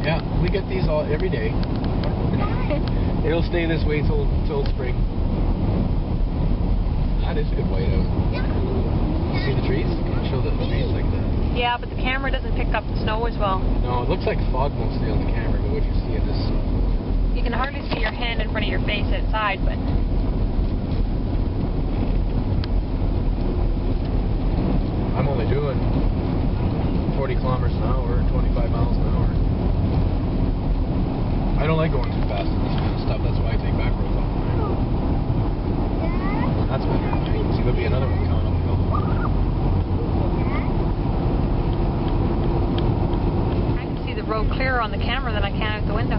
Yeah, we get these every day. It'll stay this way till spring. That is a good whiteout. See the trees? Can I show the trees like that? Yeah, but the camera doesn't pick up the snow as well. No, it looks like fog mostly on the camera, but what you see in this... You can hardly see your hand in front of your face outside, but... I'm only doing 40 kilometers an hour, 25 miles an hour. I don't like going too fast in this kind of stuff, that's why I take back roads all the time. That's better. You can see there'll be another one coming up the hill. I can see the road clearer on the camera than I can out the window.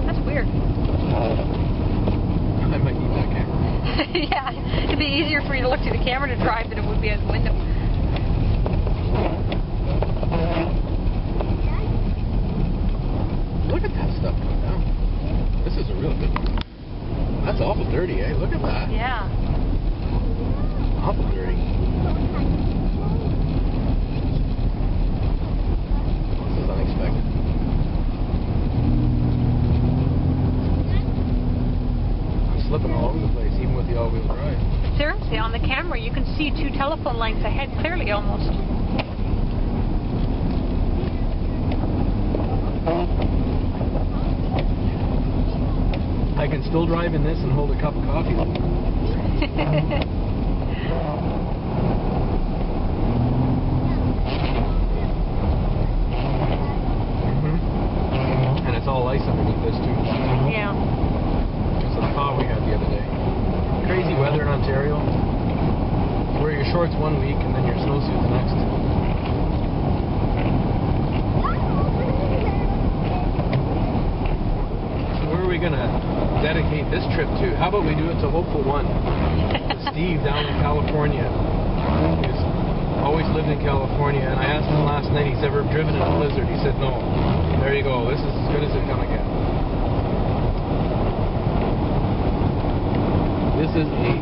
That's weird. I might need that camera. Yeah, it'd be easier for you to look through the camera to drive than it would be out the window. Look at that stuff coming down. This is a real good one. That's awful dirty, eh? Look at that. Yeah. Awful dirty. This is unexpected. I'm slipping all over the place, even with the all-wheel drive. Seriously, on the camera you can see 2 telephone lengths ahead clearly almost. I can still drive in this and hold a cup of coffee. And it's all ice underneath this too. Yeah. Because of the thaw we had the other day. Crazy weather in Ontario. You wear your shorts one week and then your snowsuit the next. Where are we going to dedicate this trip to? How about we do it to Hopeful One? Steve down in California. He's always lived in California, and I asked him last night, he's ever driven in a blizzard. He said no. There you go. This is as good as it's gonna get. This is a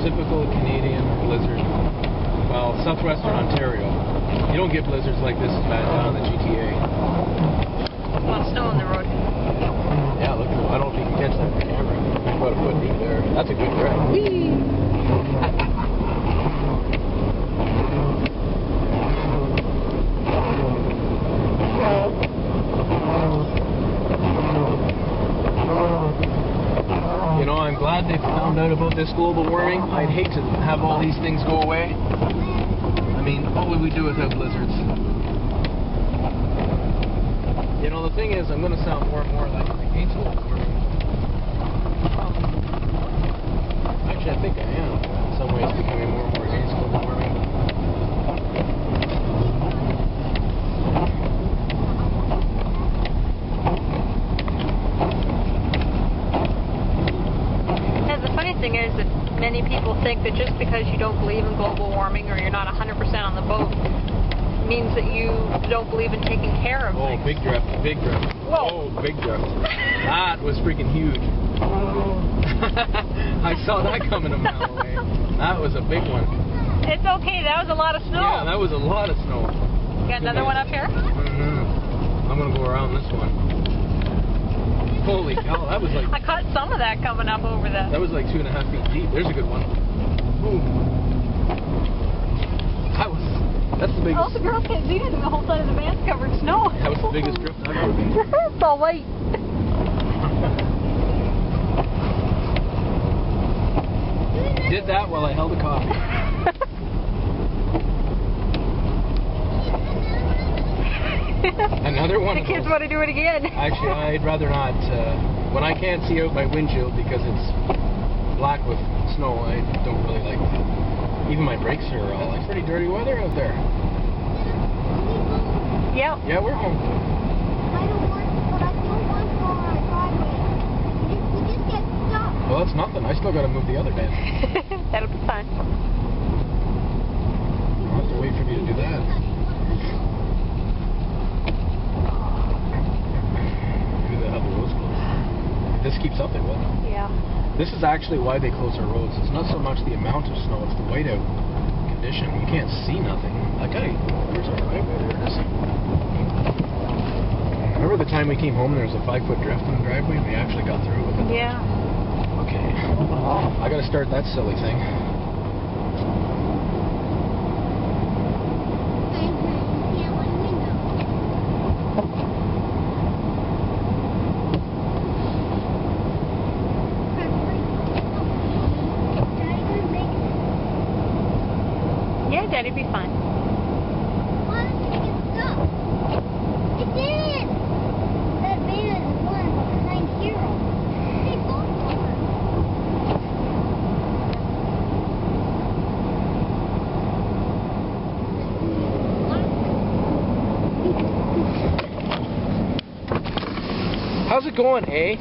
typical Canadian blizzard. Well, southwestern Ontario. You don't get blizzards like this as bad down in the GTA. Well, snow on the road. Yeah, look, I don't know if you can catch that on camera. About a foot deep there. That's a good drive. Whee! You know, I'm glad they found out about this global warming. I'd hate to have all these things go away. I mean, what would we do without blizzards? You know, the thing is, I'm going to sound more and more like I'm against global warming. Actually, I think I am, in some ways, becoming more and more against global warming. And the funny thing is that many people think that just because you don't believe in global warming or you're not 100% on the boat means that you don't believe in taking care of things. Big drift, big drift. Whoa. Oh, big drift. That was freaking huge. I saw that coming a mile away. That was a big one. It's okay, that was a lot of snow. Yeah, that was a lot of snow. You got another one up here? I'm going to go around this one. Holy cow, that was like... I caught some of that coming up over the... That was like 2.5 feet deep. There's a good one. Boom. That's the biggest... Oh, the girl can't see it and the whole side of the van's covered in snow. That was the biggest drift I've ever been. It's all white. Did that while I held a coffee. Another one. The kids want to do it again. Actually, I'd rather not. When I can't see out my windshield because it's black with snow, I don't really like that. Even my brakes are all like pretty dirty weather out there. Yeah. Yeah, we're home. Well, that's nothing. I still got to move the other van. That'll be fun. I'll have to wait for me to do that. Maybe they'll have the roads closed. If this keeps up, they will. Yeah. This is actually why they close our roads. It's not so much the amount of snow, it's the whiteout condition. You can't see nothing. Like, where's our driveway? There it is. Remember the time we came home and there was a 5-foot drift in the driveway? We actually got through with it. Yeah. Okay. I gotta start that silly thing. Yeah, Daddy'd be fine. Why did it get stuck? It did! That van is one behind Hero. They both were. How's it going, eh?